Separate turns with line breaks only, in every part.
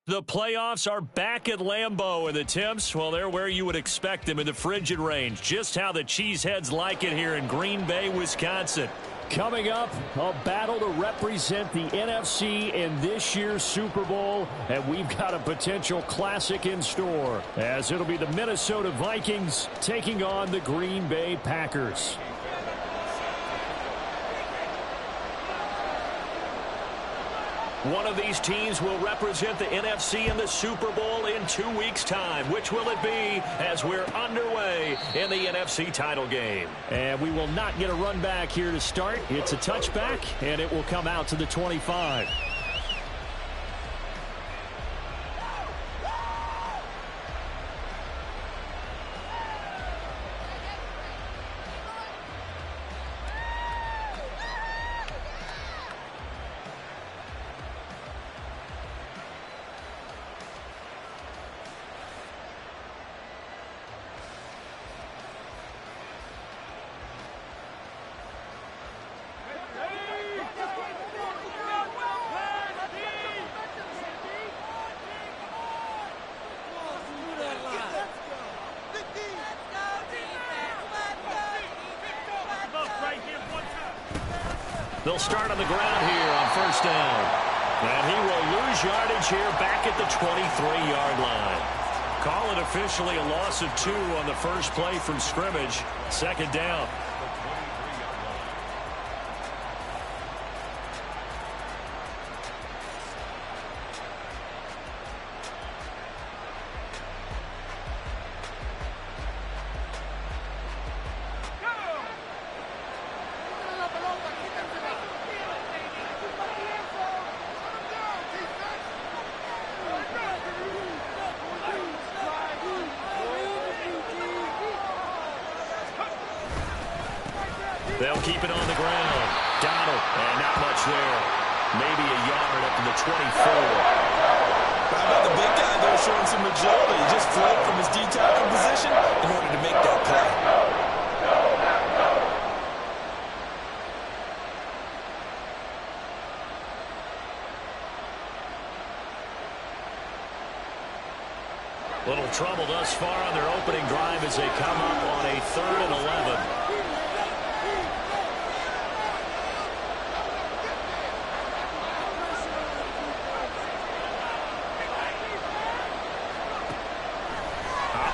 The playoffs are back at Lambeau, and the temps, well, they're where you would expect them in the frigid range. Just how the Cheeseheads like it here in Green Bay, Wisconsin.
Coming up, a battle to represent the NFC in this year's Super Bowl, and we've got a potential classic in store, as it'll be the Minnesota Vikings taking on the Green Bay Packers.
One of these teams will represent the NFC in the Super Bowl in 2 weeks' time. Which will it be as we're underway in the NFC title game?
And we will not get a run back here to start. It's a touchback, and it will come out to the 25.
They'll start on the ground here on first down. And he will lose yardage here back at the 23-yard line. Call it officially a loss of 2 on the first play from scrimmage. Second down. They'll keep it on the ground. Donald, and not much there. Maybe a yard up to the 24.
How about the big guy there showing some agility? He just fled from his D-tackle position in order to make that play.
Little trouble thus far on their opening drive as they come up on a 3rd and 11.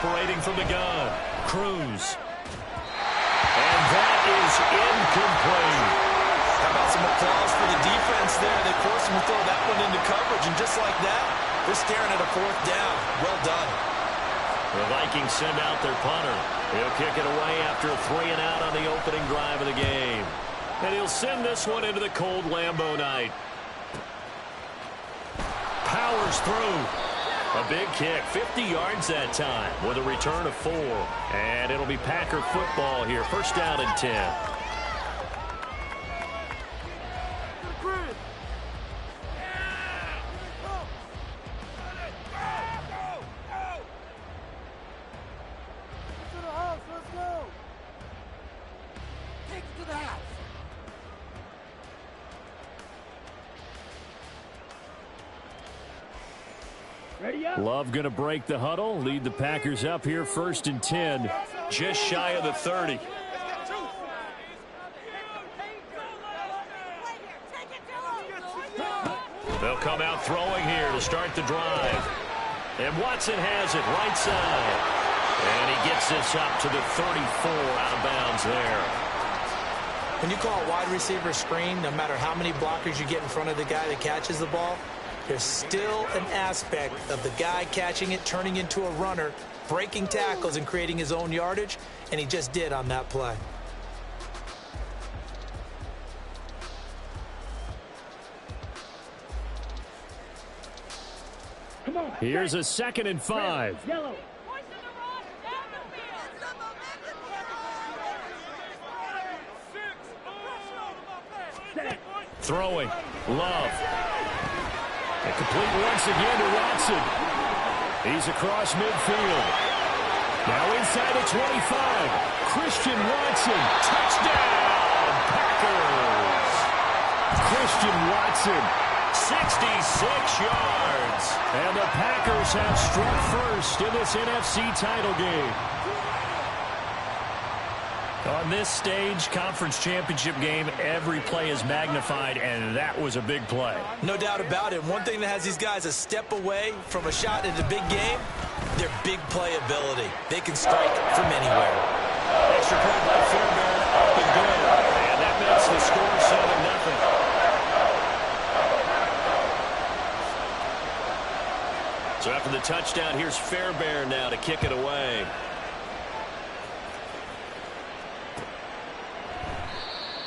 Operating from the gun, Cruz. And that is incomplete.
How about some applause for the defense there? They forced him to throw that one into coverage, and just like that, they're staring at a 4th down. Well done.
The Vikings send out their punter. He'll kick it away after a 3-and-out on the opening drive of the game. And he'll send this one into the cold Lambeau night. Powers through. A big kick, 50 yards that time with a return of 4. And it'll be Packer football here. First down and 10.
Love going to break the huddle, lead the Packers up here 1st and 10.
Just shy of the 30. They'll come out throwing here to start the drive. And Watson has it right side. And he gets this up to the 34 out of bounds there.
When you call a wide receiver screen, no matter how many blockers you get in front of the guy that catches the ball, there's still an aspect of the guy catching it, turning into a runner, breaking tackles and creating his own yardage, and he just did on that play.
Here's a 2nd and 5.
Throwing. Love. And complete once again to Watson. He's across midfield. Now inside the 25. Christian Watson. Touchdown, Packers. Christian Watson 66 yards.
And the Packers have struck first in this NFC title game.
On this stage, conference championship game, every play is magnified, and that was a big play.
No doubt about it. One thing that has these guys a step away from a shot in the big game, their big play ability. They can strike from anywhere.
Extra point by Fairbairn, up and good. And that makes the score 7-0. So after the touchdown, here's Fairbairn now to kick it away.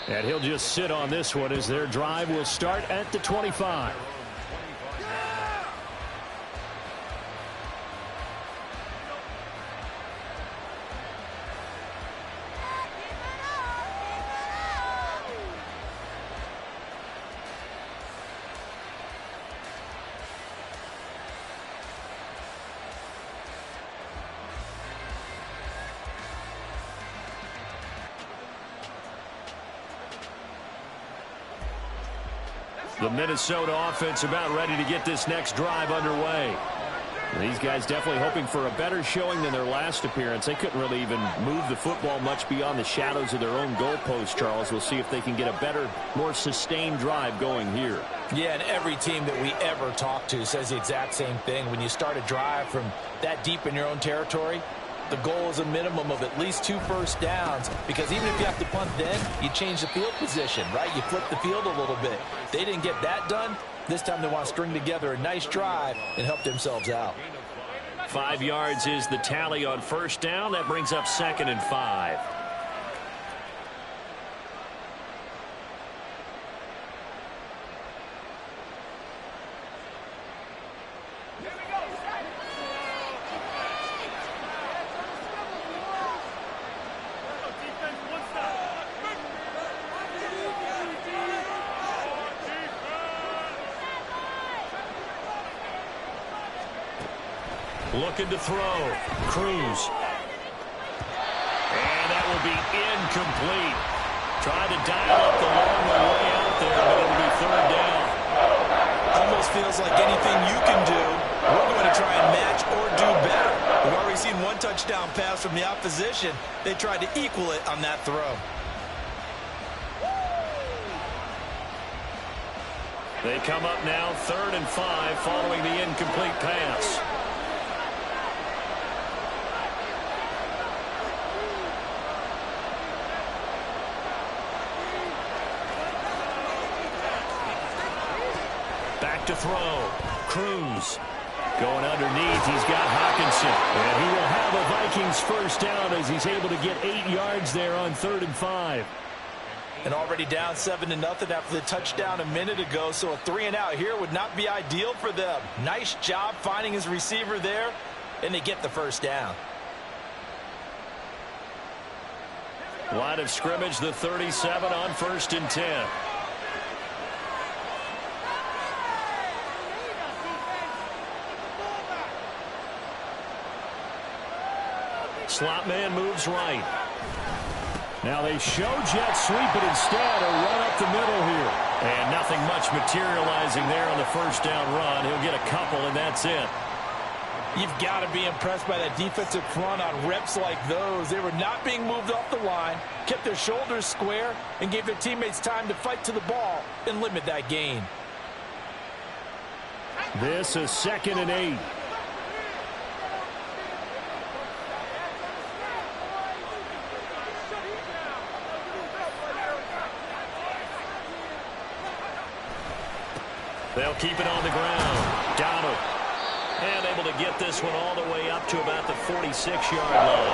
And he'll just sit on this one as their drive will start at the 25. The Minnesota offense about ready to get this next drive underway. These guys definitely hoping for a better showing than their last appearance. They couldn't really even move the football much beyond the shadows of their own goalpost, Charles. We'll see if they can get a better, more sustained drive going here.
Yeah, and every team that we ever talk to says the exact same thing. When you start a drive from that deep in your own territory, the goal is a minimum of at least 2 first downs, because even if you have to punt then, you change the field position, right? You flip the field a little bit. They didn't get that done. This time they want to string together a nice drive and help themselves out.
5 yards is the tally on first down. That brings up 2nd and 5. Looking to throw. Cruz. And that will be incomplete. Trying to dial up the long way out there, but it'll be 3rd down.
Almost feels like anything you can do, we're going to try and match or do better. We've already seen 1 touchdown pass from the opposition. They tried to equal it on that throw.
They come up now 3rd and 5 following the incomplete pass. To throw. Cruz going underneath. He's got Hawkinson. And he will have a Vikings first down as he's able to get 8 yards there on 3rd and 5.
And already down 7-0 after the touchdown a minute ago, so a 3-and-out here would not be ideal for them. Nice job finding his receiver there, and they get the first down.
Line of scrimmage, the 37 on 1st and 10. Slot man moves right.
Now they show jet sweep, but instead a run up the middle here.
And nothing much materializing there on the first down run. He'll get a couple, and that's it.
You've got to be impressed by that defensive front on reps like those. They were not being moved off the line, kept their shoulders square, and gave their teammates time to fight to the ball and limit that gain.
This is 2nd and 8.
They'll keep it on the ground. Donald. And able to get this one all the way up to about the 46-yard line.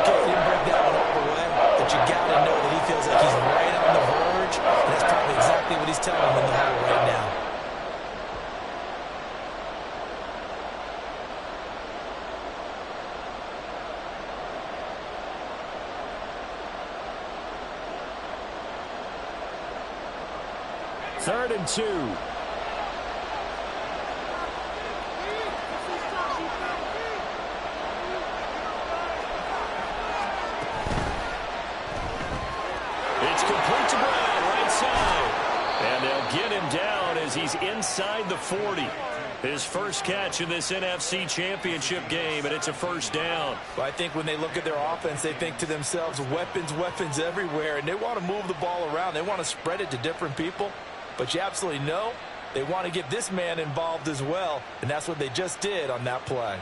Okay, he didn't break that one all the way, but you got to know that he feels like he's right on the verge, and that's probably exactly what he's telling him in the huddle right now.
Third and 2.
It's complete to Brown, right side. And they'll get him down inside the 40. His first catch in this NFC Championship game, and it's a first down.
Well, I think when they look at their offense, they think to themselves, weapons, weapons everywhere, and they want to move the ball around. They want to spread it to different people, but you absolutely know they want to get this man involved as well, and that's what they just did on that play.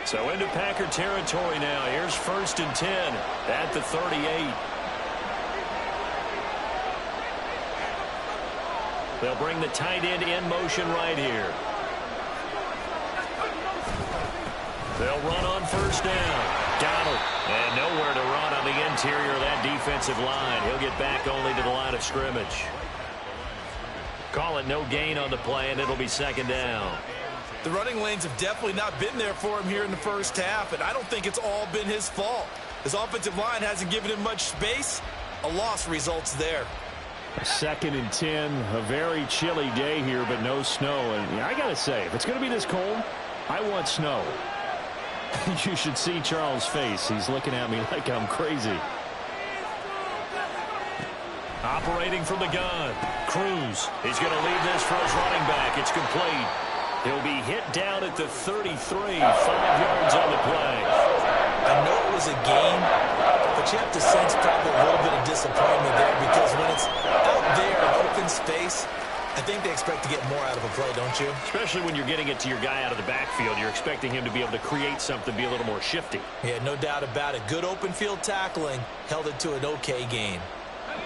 So into Packer territory now. Here's 1st and 10 at the 38. They'll bring the tight end in motion right here. They'll run on 1st down. Donald. And nowhere to run on the interior of that defensive line. He'll get back only to the line of scrimmage. Call it no gain on the play, and it'll be 2nd down.
The running lanes have definitely not been there for him here in the first half, and I don't think it's all been his fault. His offensive line hasn't given him much space. A loss results there.
2nd and 10, a very chilly day here, but no snow. And I got to say, if it's going to be this cold, I want snow. You should see Charles' face. He's looking at me like I'm crazy.
Operating from the gun. Cruz. He's going to leave this for his running back. It's complete. He'll be hit down at the 33, 5 yards on the play.
I know it was a gain, but you have to sense probably a little bit of disappointment there because when it's out there in open space, I think they expect to get more out of a play, don't you?
Especially when you're getting it to your guy out of the backfield. You're expecting him to be able to create something, be a little more shifty.
Yeah, no doubt about it. Good open field tackling held it to an okay gain.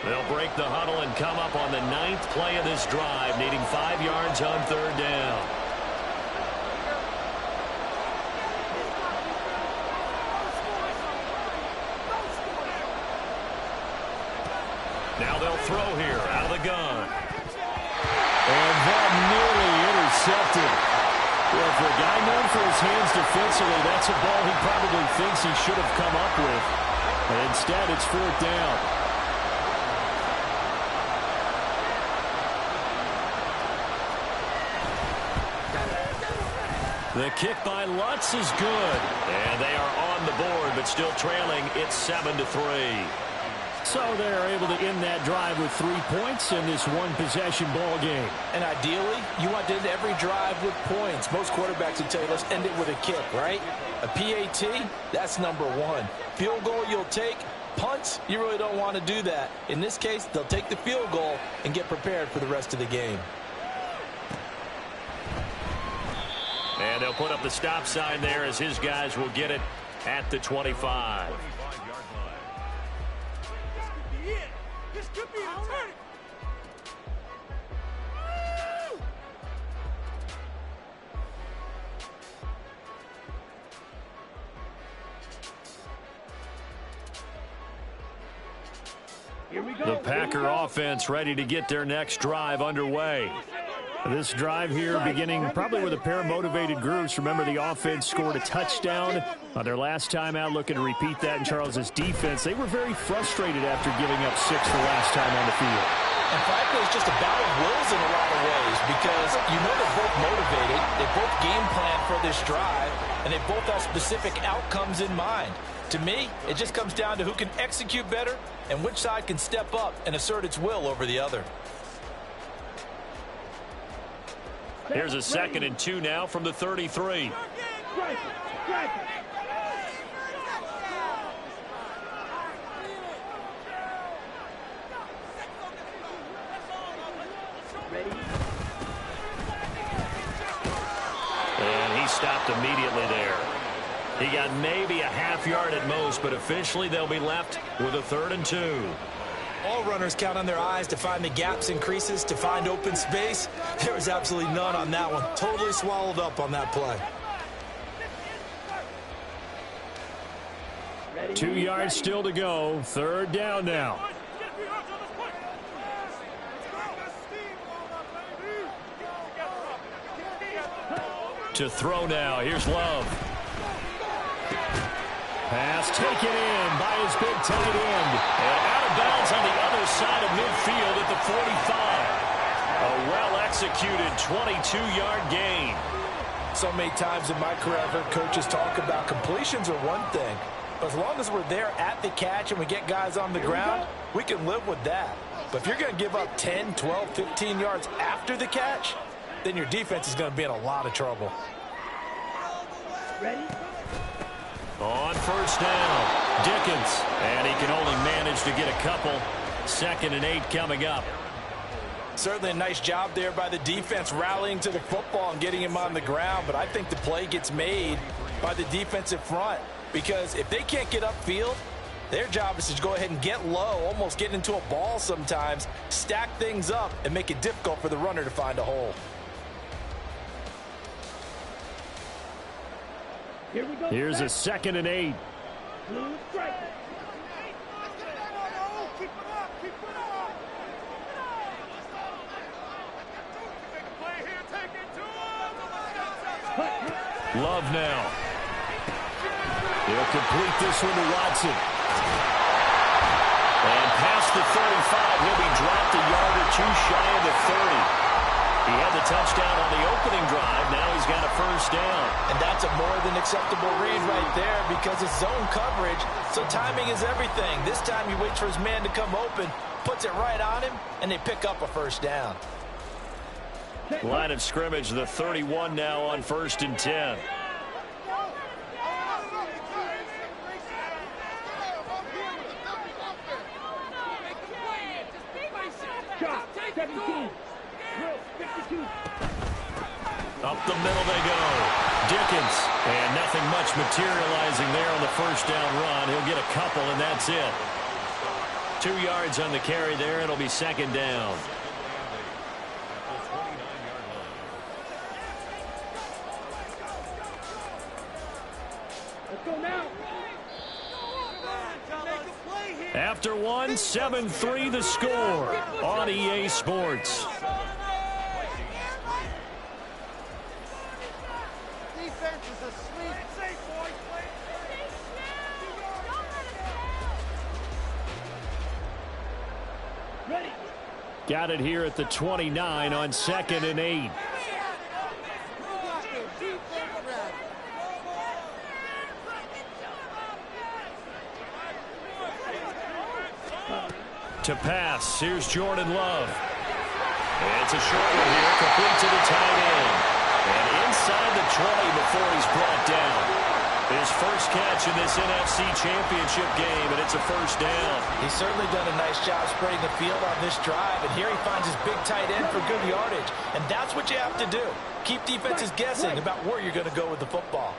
They'll break the huddle and come up on the 9th play of this drive, needing 5 yards on 3rd down. Now they'll throw here out of the gun.
And that nearly intercepted. Well, for a guy known for his hands defensively, that's a ball he probably thinks he should have come up with. And instead, it's 4th down.
The kick by Lutz is good. And they are on the board, but still trailing. It's 7-3.
So they're able to end that drive with 3 points in this one-possession ball game.
And ideally, you want to end every drive with points. Most quarterbacks would tell you, let's end it with a kick, right? A PAT, that's number 1. Field goal you'll take. Punts, you really don't want to do that. In this case, they'll take the field goal and get prepared for the rest of the game.
And they'll put up the stop sign there as his guys will get it at the 25.
This could be a turn.
The Packer offense ready to get their next drive underway.
This drive here beginning probably with a pair of motivated groups. Remember, the offense scored a touchdown on their last time out, looking to repeat that in Charles's defense. They were very frustrated after giving up 6 the last time on the field.
And frankly, it's just a battle of wills in a lot of ways because you know they're both motivated. They both game plan for this drive, and they both have specific outcomes in mind. To me, it just comes down to who can execute better and which side can step up and assert its will over the other.
Here's a 2nd and 2 now from the 33. And he stopped immediately there. He got maybe a half yard at most, but officially they'll be left with a 3rd and 2.
All runners count on their eyes to find the gaps and creases, to find open space. There was absolutely none on that one. Totally swallowed up on that play.
2 yards still to go. 3rd down now.
To throw now. Here's Love.
Pass taken in by his big tight end.
And out of bounds on the other side of midfield at the 45. A well-executed 22-yard gain.
So many times in my career, I've heard coaches talk about completions are one thing. But as long as we're there at the catch and we get guys on the ground, we can live with that. But if you're going to give up 10, 12, 15 yards after the catch, then your defense is going to be in a lot of trouble.
Ready? On first down, Dickens. And he can only manage to get a couple. 2nd and 8 coming up.
Certainly a nice job there by the defense rallying to the football and getting him on the ground. But I think the play gets made by the defensive front. Because if they can't get upfield, their job is to go ahead and get low, almost get into a ball sometimes, stack things up, and make it difficult for the runner to find a hole.
Here's a 2nd and 8. Love now. He'll complete this one to Watson. And past the 35, he'll be dropped a yard or two shy of the 30. He had the touchdown on the opening drive. Now he's got a first down.
And that's a more than acceptable read right there because it's zone coverage, so timing is everything. This time he waits for his man to come open, puts it right on him, and they pick up a first down.
Line of scrimmage, the 31 now on 1st and 10. Up the middle they go. Dickens. And nothing much materializing there on the first down run. He'll get a couple, and that's it. 2 yards on the carry there. It'll be 2nd down.
Let's go now.
After one, 7-3 the score on EA Sports.
Defense is asleep. Safe, boys. Ready.
Got it here at the 29 on 2nd and 8. To pass, here's Jordan Love. It's a short one here, complete to the tight end. And inside the 20 before he's brought down. His first catch in this NFC Championship game, and it's a first down.
He's certainly done a nice job spreading the field on this drive, and here he finds his big tight end for good yardage. And that's what you have to do. Keep defenses guessing about where you're going to go with the football.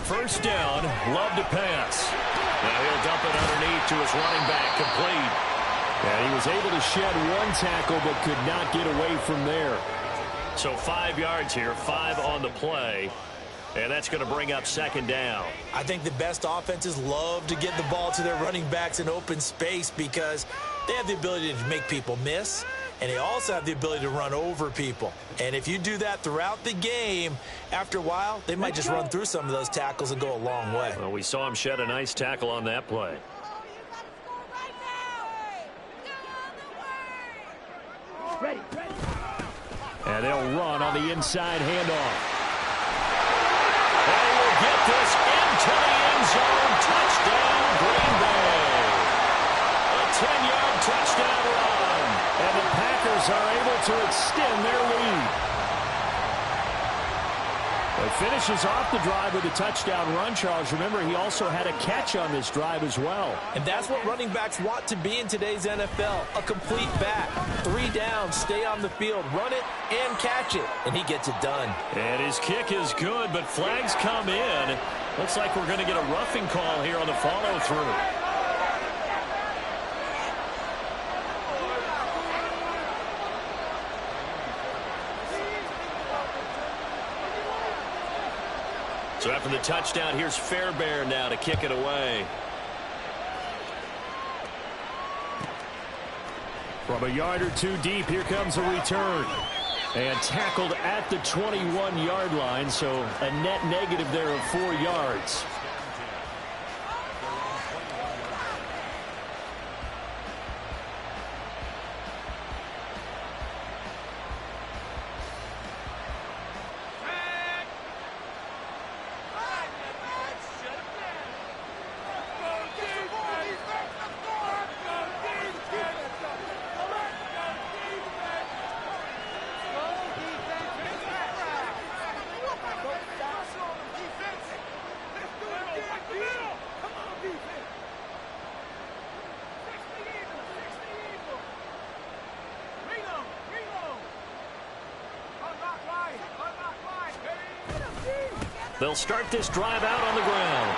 First down, Love to pass. Now he'll dump it underneath to his running back, complete. And he was able to shed one tackle but could not get away from there. So 5 yards here, 5 on the play. And that's going to bring up 2nd down.
I think the best offenses love to get the ball to their running backs in open space because they have the ability to make people miss, and they also have the ability to run over people. And if you do that throughout the game, after a while, they might just run through some of those tackles and go a long way.
Well, we saw him shed a nice tackle on that play.
Ready.
And they'll run on the inside handoff. They will get this into the end zone. Touchdown, Green Bay. A 10-yard touchdown run. And the Packers are able to extend their lead. It finishes off the drive with a touchdown run, Charles. Remember, he also had a catch on this drive as well.
And that's what running backs want to be in today's NFL, a complete back. 3 downs, stay on the field, run it, and catch it. And he gets it done.
And his kick is good, but flags come in. Looks like we're going to get a roughing call here on the follow-through. So after the touchdown, here's Fairbairn now to kick it away. From a yard or two deep, here comes a return. And tackled at the 21-yard line, so a net negative there of 4 yards. They'll start this drive out on the ground.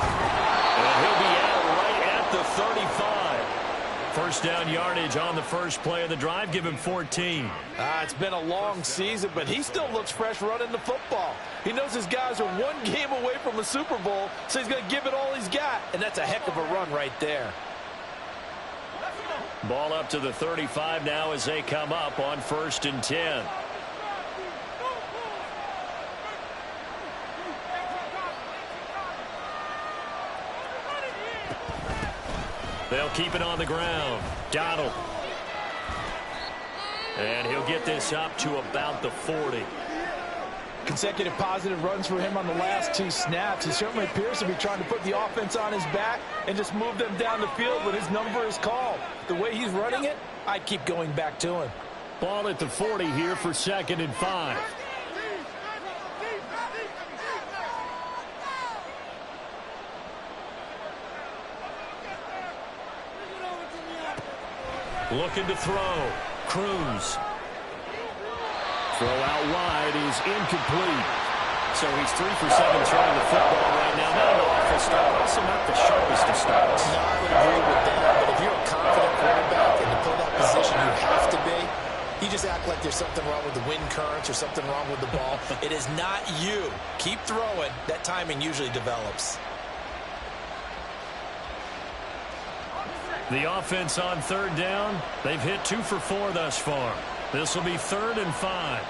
And he'll be out right at the 35. First down yardage on the first play of the drive. Give him 14.
It's been a long season, but he still looks fresh running the football. He knows his guys are one game away from a Super Bowl, so he's going to give it all he's got. And that's a heck of a run right there.
Ball up to the 35 now as they come up on 1st and 10. They'll keep it on the ground. Donald. And he'll get this up to about the 40.
Consecutive positive runs for him on the last 2 snaps. He certainly appears to be trying to put the offense on his back and just move them down the field when his number is called. The way he's running it, I keep going back to him.
Ball at the 40 here for 2nd and 5. Looking to throw. Cruz. Throw out wide is incomplete. So he's 3 for 7 throwing the football right now. Not an awful start. Also not the sharpest of starts.
No, I would agree with that. But if you're a confident quarterback and to play that position you have to be, you just act like there's something wrong with the wind currents or something wrong with the ball. It is not you. Keep throwing. That timing usually develops.
The offense on 3rd down. They've hit 2 for 4 thus far. This will be 3rd and 5.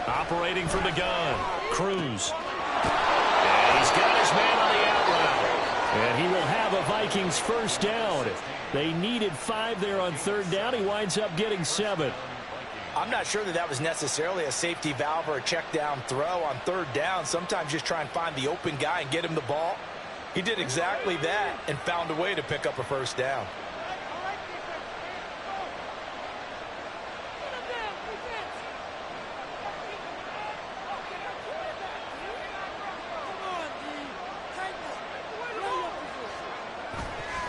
Operating from the gun. Cruz. He's got his man on the out route. And he will have a Vikings first down. They needed 5 there on 3rd down. He winds up getting 7.
I'm not sure that was necessarily a safety valve or a check down throw on 3rd down. Sometimes just try and find the open guy and get him the ball. He did exactly that and found a way to pick up a first down.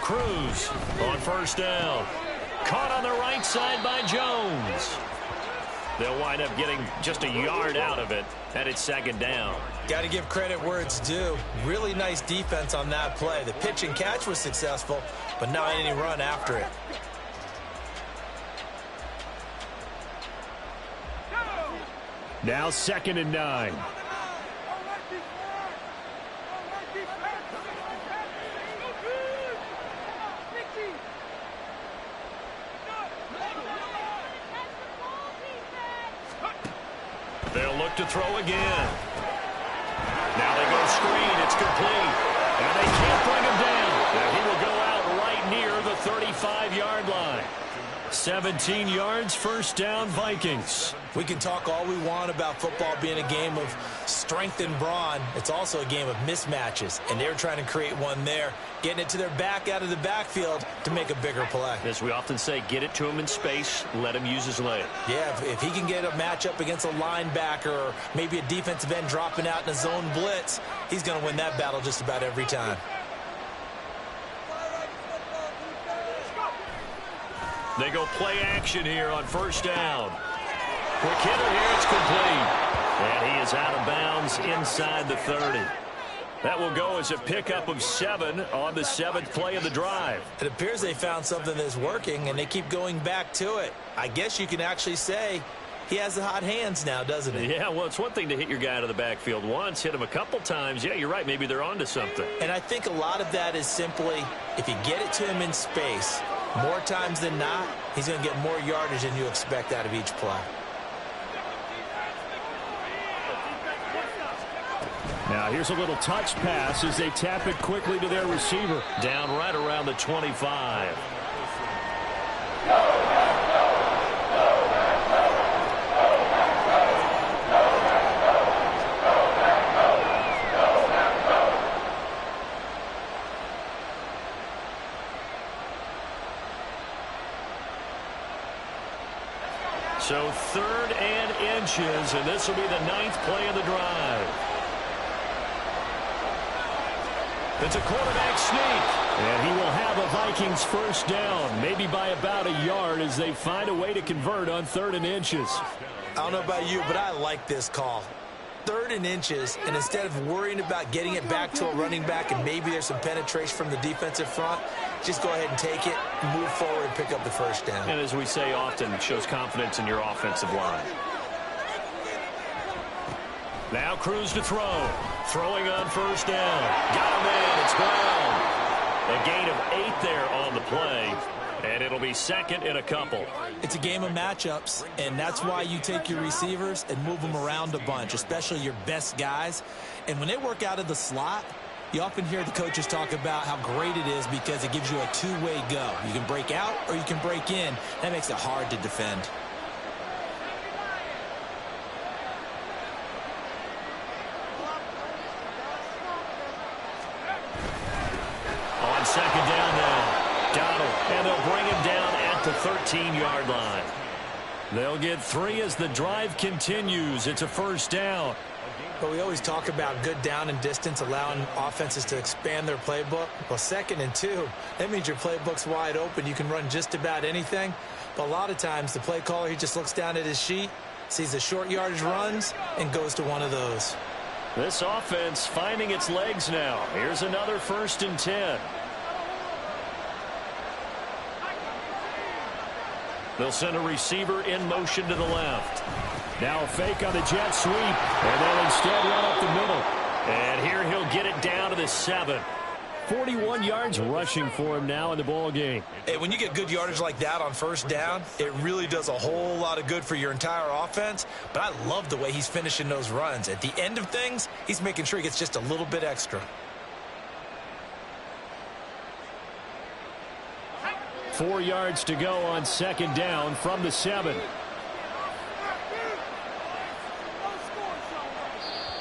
Cruz on 1st down. Caught on the right side by Jones. They'll wind up getting just a yard out of it, and it's 2nd down.
Got to give credit where it's due. Really nice defense on that play. The pitch and catch was successful, but not any run after it.
Now 2nd and 9. They'll look to throw again. Now they go screen. It's complete. And they can't bring him down. And he will go out right near the 35-yard line. 17 yards, first down, Vikings.
We can talk all we want about football being a game of strength and brawn. It's also a game of mismatches, and they're trying to create one there, getting it to their back out of the backfield to make a bigger play.
As we often say, get it to him in space, let him use his leg.
Yeah, if he can get a matchup against a linebacker or maybe a defensive end dropping out in a zone blitz, he's going to win that battle just about every time.
They go play action here on 1st down. Quick hitter here, it's complete. And he is out of bounds inside the 30. That will go as a pickup of 7 on the 7th play of the drive.
It appears they found something that's working, and they keep going back to it. I guess you can actually say he has the hot hands now, doesn't he?
Yeah, well, it's one thing to hit your guy out of the backfield once, hit him a couple times. Yeah, you're right. Maybe they're onto something.
And I think a lot of that is simply if you get it to him in space, more times than not, he's going to get more yardage than you expect out of each play.
Now here's a little touch pass as they tap it quickly to their receiver. Down right around the 25. So 3rd and inches, and this will be the 9th play of the drive. It's a quarterback sneak. And he will have a Vikings first down, maybe by about a yard as they find a way to convert on 3rd and inches.
I don't know about you, but I like this call. 3rd and inches, and instead of worrying about getting it back to a running back and maybe there's some penetration from the defensive front, just go ahead and take it, move forward, and pick up the first down.
And as we say often, it shows confidence in your offensive line. Now Cruz to throw. Throwing on first down. Got him in. It's Brown. A gain of 8 there on the play. And it'll be 2nd and a couple.
It's a game of matchups, and that's why you take your receivers and move them around a bunch, especially your best guys. And when they work out of the slot, you often hear the coaches talk about how great it is because it gives you a two-way go. You can break out or you can break in. That makes it hard to defend.
On 2nd down now. Donald, and they'll bring him down at the 13-yard line. They'll get 3 as the drive continues. It's a first down.
But we always talk about good down and distance, allowing offenses to expand their playbook. Well, 2nd and 2, that means your playbook's wide open. You can run just about anything. But a lot of times, the play caller, he just looks down at his sheet, sees the short yardage runs, and goes to one of those.
This offense finding its legs now. Here's another 1st and 10. They'll send a receiver in motion to the left. Now a fake on the jet sweep, and they'll instead run up the middle. And here he'll get it down to the 7. 41 yards rushing for him now in the ball game.
Hey, when you get good yardage like that on first down, it really does a whole lot of good for your entire offense. But I love the way he's finishing those runs. At the end of things, he's making sure he gets just a little bit extra.
4 yards to go on 2nd down from the 7.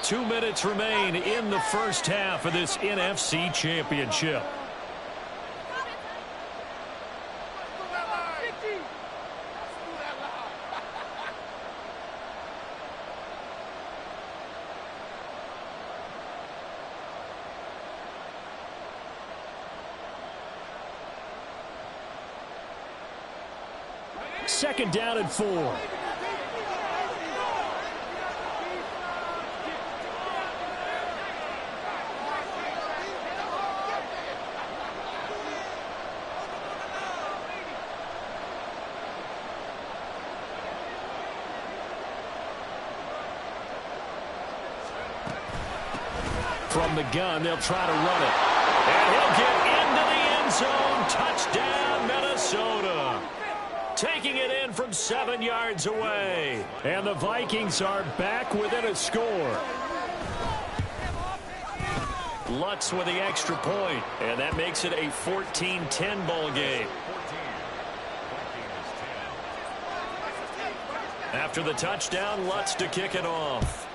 2 minutes remain in the first half of this NFC Championship. Second down and 4. From the gun, they'll try to run it. And he'll get into the end zone. Touchdown, Minnesota. Taking it in from 7 yards away. And the Vikings are back within a score. Lutz with the extra point. And that makes it a 14-10 ball game. After the touchdown, Lutz to kick it off.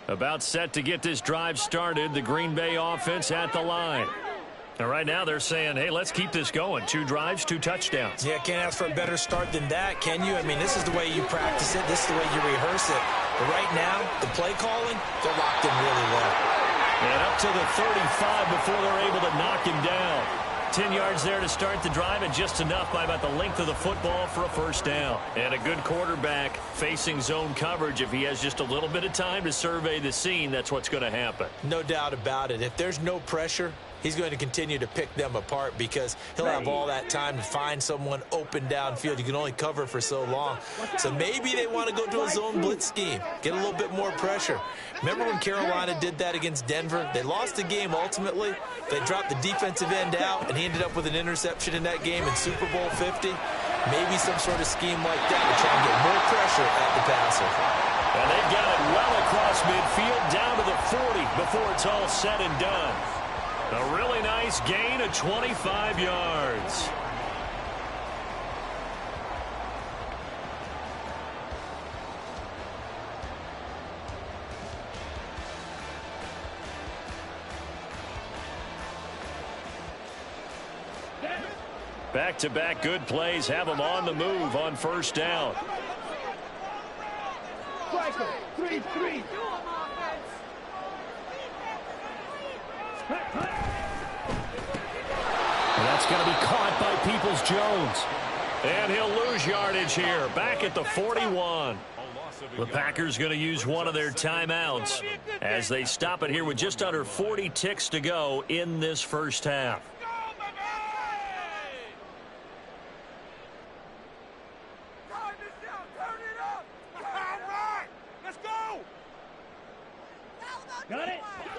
About set to get this drive started. The Green Bay offense at the line. And right now they're saying, hey, let's keep this going. 2 drives, 2 touchdowns.
Yeah, can't ask for a better start than that, can you? I mean, this is the way you practice it. This is the way you rehearse it. But right now, the play calling, they're locked in really well.
And up to the 35 before they're able to knock him down. 10 yards there to start the drive, and just enough by about the length of the football for a first down. And a good quarterback facing zone coverage. If he has just a little bit of time to survey the scene, that's what's going to happen.
No doubt about it. If there's no pressure, he's going to continue to pick them apart because he'll have all that time to find someone open downfield. You can only cover for so long. So maybe they want to go to a zone blitz scheme, get a little bit more pressure. Remember when Carolina did that against Denver? They lost the game ultimately. They dropped the defensive end out, and he ended up with an interception in that game in Super Bowl 50. Maybe some sort of scheme like that to try and get more pressure at the passer.
And they've got it well across midfield down to the 40 before it's all said and done. A really nice gain of 25 yards. Back-to-back good plays have them on the move on first down.
Striker, 3-3.
And that's going to be caught by Peoples-Jones. And he'll lose yardage here, back at the 41. The Packers going to use one of their timeouts as they stop it here with just under 40 ticks to go in this first half.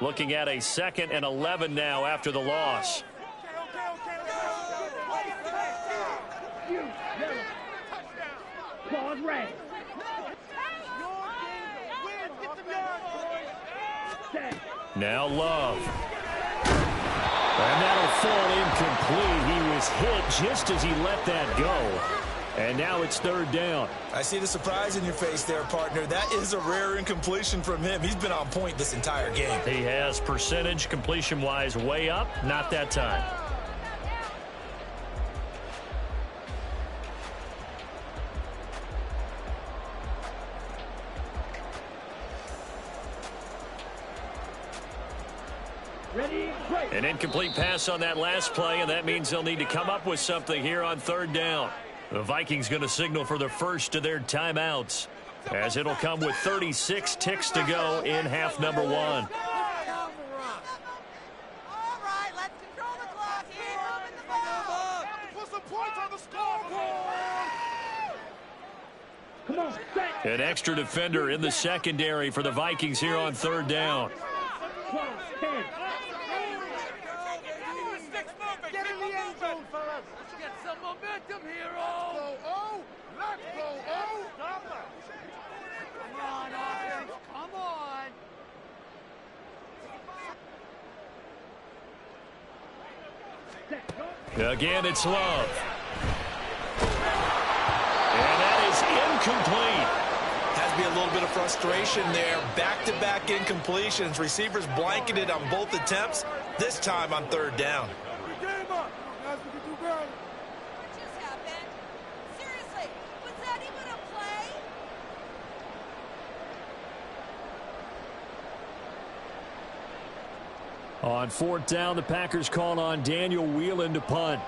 Looking at a 2nd and 11 now after the loss. Now Love. And that'll fall incomplete. He was hit just as he let that go. And now it's 3rd down.
I see the surprise in your face there, partner. That is a rare incompletion from him. He's been on point this entire game.
He has percentage completion-wise way up. Not that time. An incomplete pass on that last play, and that means they'll need to come up with something here on 3rd down. The Vikings going to signal for the first of their timeouts, as it'll come with 36 ticks to go in half number 1.
All right, let's control the clock here. Moving the ball. Put some points on the scoreboard. Come on, set.
An extra defender in the secondary for the Vikings here on 3rd down.
12, 10. Get in the end zone, fellas. Let's get some momentum here, oh. Let's go, oh. Come on, offense. Come on.
Again, it's Love. And that is incomplete.
Has to be a little bit of frustration there. Back-to-back incompletions. Receivers blanketed on both attempts, this time on 3rd down.
On 4th down, the Packers call on Daniel Whelan to punt.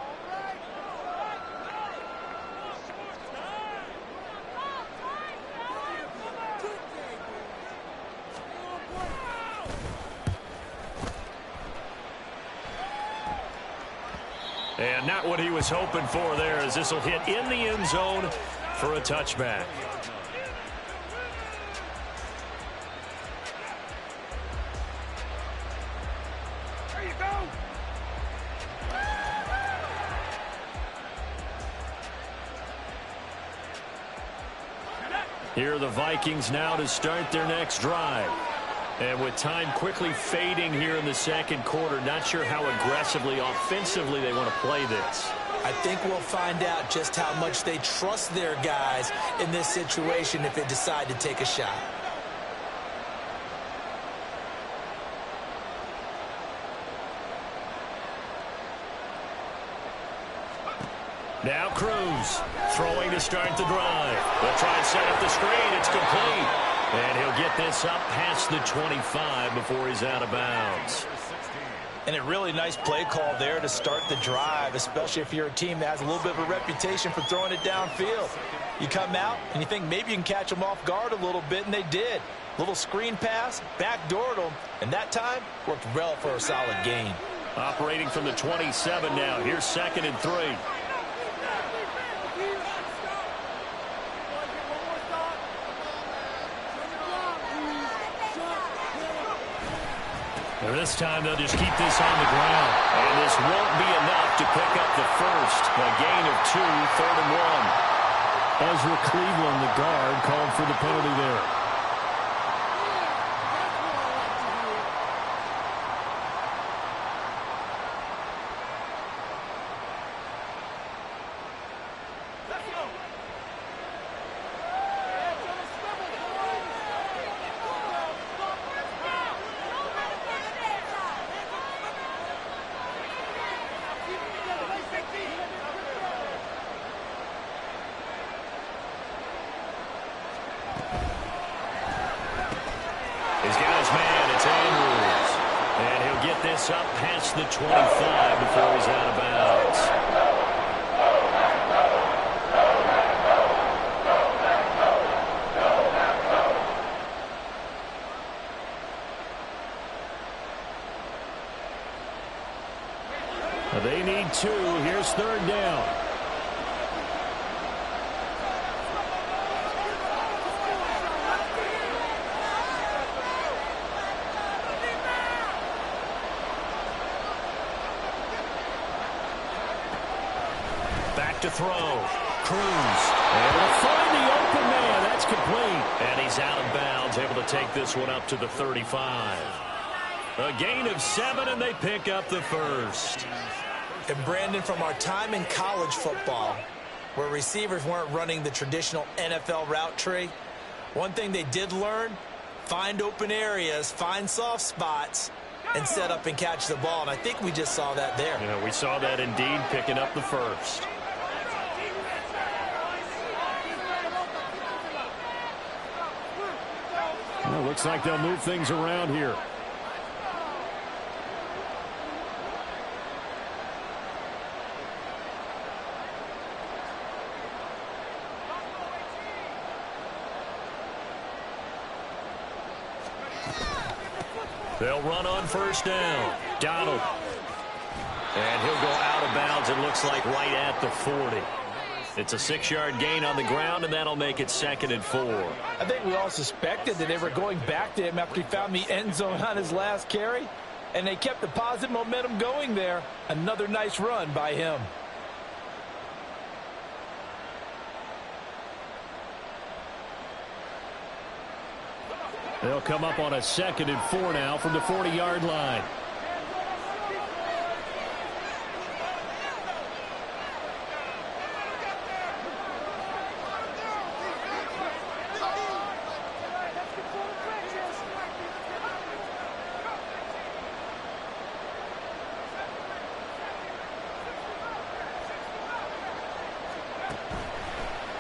And not what he was hoping for there, as this will hit in the end zone for a touchback. Here are the Vikings now to start their next drive. And with time quickly fading here in the 2nd quarter, not sure how aggressively, offensively they want to play this.
I think we'll find out just how much they trust their guys in this situation if they decide to take a shot.
Now Cruz throwing to start the drive. They'll try and set up the screen. It's complete. And he'll get this up past the 25 before he's out of bounds.
And a really nice play call there to start the drive, especially if you're a team that has a little bit of a reputation for throwing it downfield. You come out and you think maybe you can catch them off guard a little bit, and they did. Little screen pass, backdoored them, and that time worked well for a solid gain.
Operating from the 27 now. Here's 2nd and 3. And this time they'll just keep this on the ground. And this won't be enough to pick up the first. A gain of 2, 3rd and 1. Ezra Cleveland, the guard, called for the penalty there.
this up past the 25 before he's out of bounds.
They need 2. Here's 3rd down.
Back to throw. Cruz. Able to find the open man. That's complete. And he's out of bounds, able to take this one up to the 35. A gain of 7, and they pick up the first.
And Brandon, from our time in college football, where receivers weren't running the traditional NFL route tree, one thing they did learn, find open areas, find soft spots, and set up and catch the ball. And I think we just saw that there.
Yeah, we saw that indeed, picking up the first.
Well, looks like they'll move things around here.
They'll run on first down. Donald. And he'll go out of bounds, it looks like, right at the 40. It's a 6-yard gain on the ground, and that'll make it 2nd and 4.
I think we all suspected that they were going back to him after he found the end zone on his last carry, and they kept the positive momentum going there. Another nice run by him.
They'll come up on a 2nd and 4 now from the 40-yard line.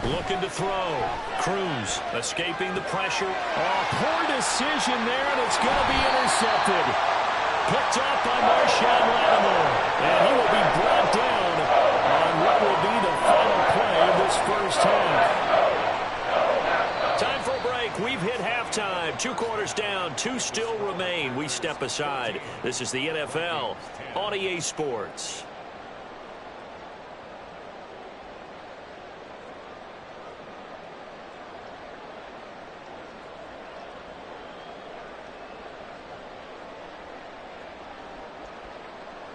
Looking to throw. Cruz escaping the pressure.
Oh, poor decision there, and it's going to be intercepted. Picked up by Marshawn Lattimore. And he will be brought down on what will be the final play of this first half.
Time for a break. We've hit halftime. 2 quarters down. 2 still remain. We step aside. This is the NFL on EA Sports.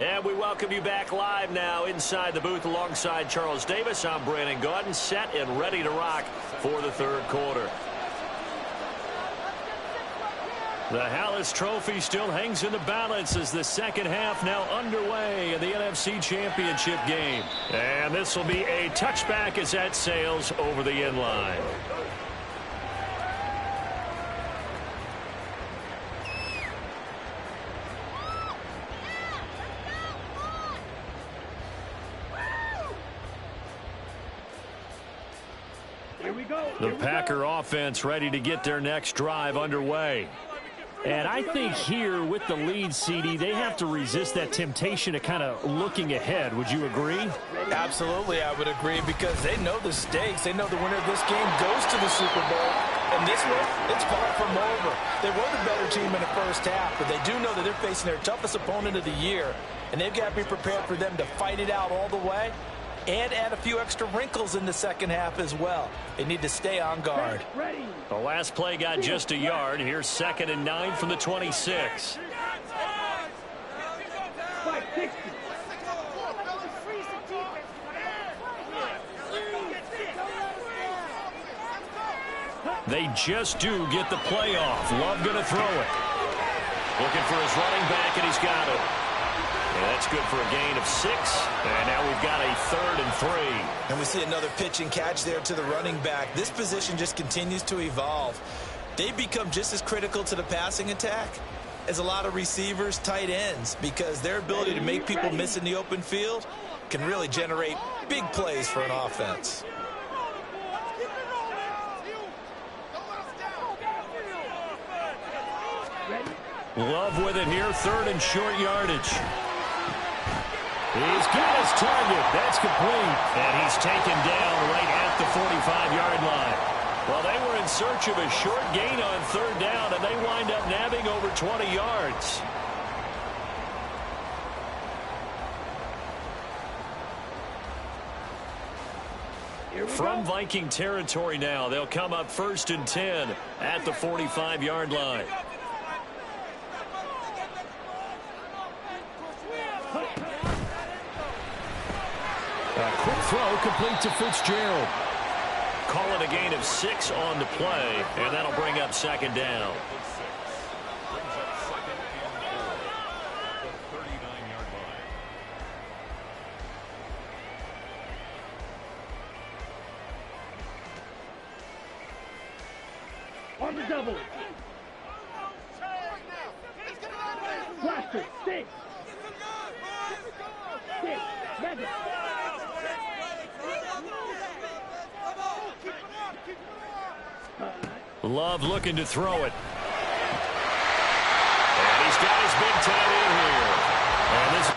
And we welcome you back live now inside the booth alongside Charles Davis. I'm Brandon Gaudin, set and ready to rock for the 3rd quarter. The Hallis Trophy still hangs in the balance as the second half now underway in the NFC Championship game. And this will be a touchback as that sails over the end line.
The Packer offense ready to get their next drive underway. And I think here with the lead, CD, they have to resist that temptation of kind of looking ahead. Would you agree?
Absolutely, I would agree, because they know the stakes. They know the winner of this game goes to the Super Bowl. And this one, it's far from over. They were the better team in the first half, but they do know that they're facing their toughest opponent of the year. And they've got to be prepared for them to fight it out all the way and add a few extra wrinkles in the second half as well. They need to stay on guard.
The last play got just a yard. Here's 2nd and 9 from the 26.
They just do get the play off. Love going to throw it.
Looking for his running back, and he's got it. And that's good for a gain of 6. And now we've got a 3rd and 3.
And we see another pitch and catch there to the running back. This position just continues to evolve. They've become just as critical to the passing attack as a lot of receivers, tight ends, because their ability to make people miss in the open field can really generate big plays for an offense.
Love with it here, third and short yardage. He's got his target. That's complete.
And he's taken down right at the 45-yard line. Well, they were in search of a short gain on third down, and they wind up nabbing over 20 yards. From Viking territory now, they'll come up 1st and 10 at the 45-yard line.
A quick throw complete to Fitzgerald.
Call it a gain of 6 on the play, and that'll bring up 2nd down.
On the double. Blaster, stick. Stick, Madden.
Love looking to throw it. And he's got his big tight end here. And this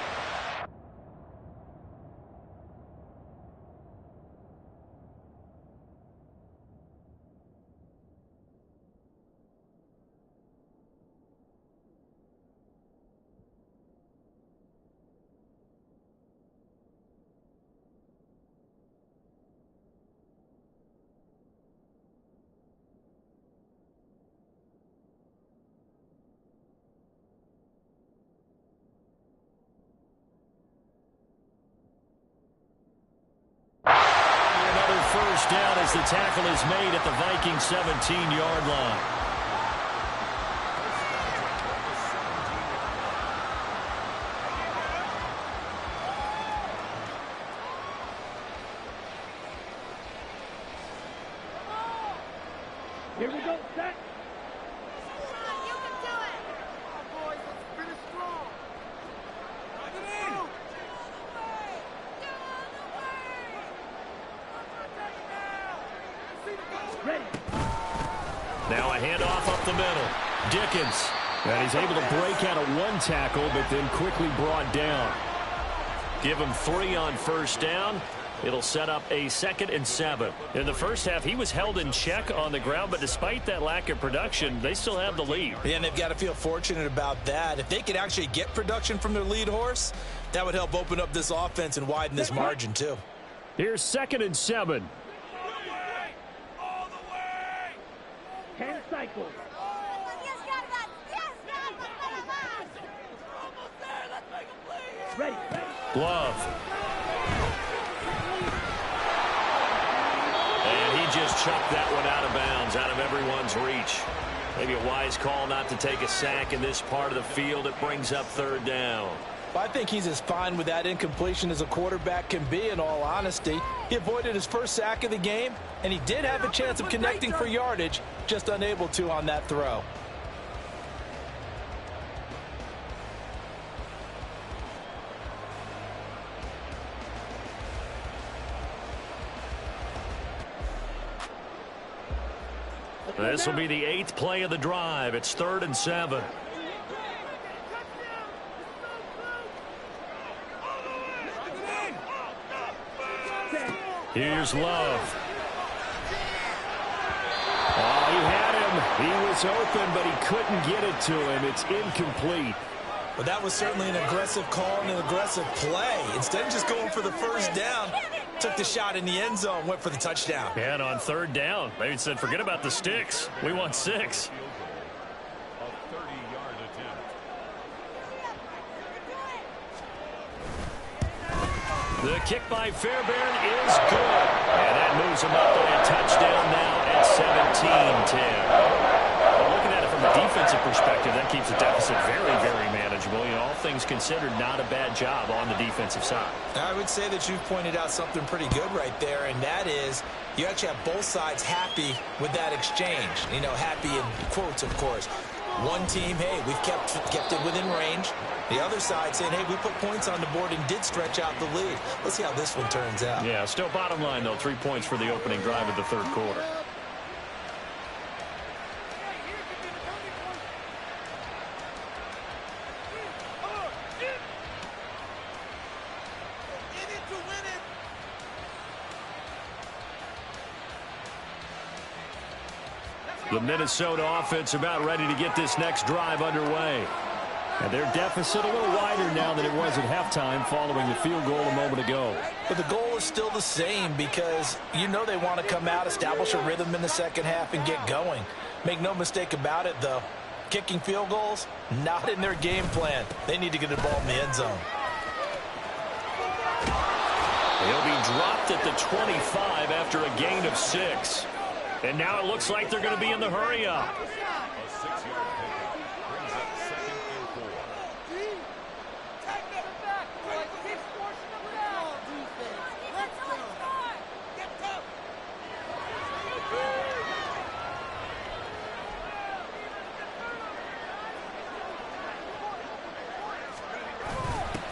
first down as the tackle is made at the Vikings 17-yard line.
Here we go, set.
You can do it.
Come on, boys, let's finish strong. Drive it in. Ready.
Now a handoff up the middle. Dickens.
And he's able to break out of one tackle, but then quickly brought down.
Give him 3 on first down. It'll set up a 2nd and 7. In the first half, he was held in check on the ground, but despite that lack of production, they still have the lead.
Yeah, and they've got to feel fortunate about that. If they could actually get production from their lead horse, that would help open up this offense and widen this margin, too.
Here's 2nd and 7.
All the way. 10 cycles. Ready.
Love. And he just chucked that one out of bounds, out of everyone's reach. Maybe a wise call not to take a sack in this part of the field. It brings up 3rd down.
Well, I think he's as fine with that incompletion as a quarterback can be, in all honesty. He avoided his first sack of the game, and he did have a chance of connecting for yardage, just unable to on that throw.
This will be the 8th play of the drive. It's 3rd and 7. Here's Love.
Oh, he had him. He was open, but he couldn't get it to him. It's incomplete.
But that was certainly an aggressive call and an aggressive play. Instead of just going for the first down, took the shot in the end zone, went for the touchdown.
And on 3rd down, they said, forget about the sticks. We want 6. The kick by Fairbairn is good. And that moves him up by a touchdown now at 17-10. Well, looking at it from a defensive perspective, that keeps the deficit very, very manageable. You know, all things considered, not a bad job on the defensive side.
I would say that you've pointed out something pretty good right there, and that is you actually have both sides happy with that exchange. You know, happy in quotes, of course. One team, hey, we've kept it within range. The other side saying, hey, we put points on the board and did stretch out the lead. Let's see how this one turns out.
Yeah, still bottom line, though, 3 points for the opening drive of the 3rd quarter.
The Minnesota offense about ready to get this next drive underway. And their deficit a little wider now than it was at halftime following the field goal a moment ago.
But the goal is still the same because you know they want to come out, establish a rhythm in the second half, and get going. Make no mistake about it, though. Kicking field goals, not in their game plan. They need to get the ball in the end zone.
He'll be dropped at the 25 after a gain of 6. And now it looks like they're going to be in the hurry-up.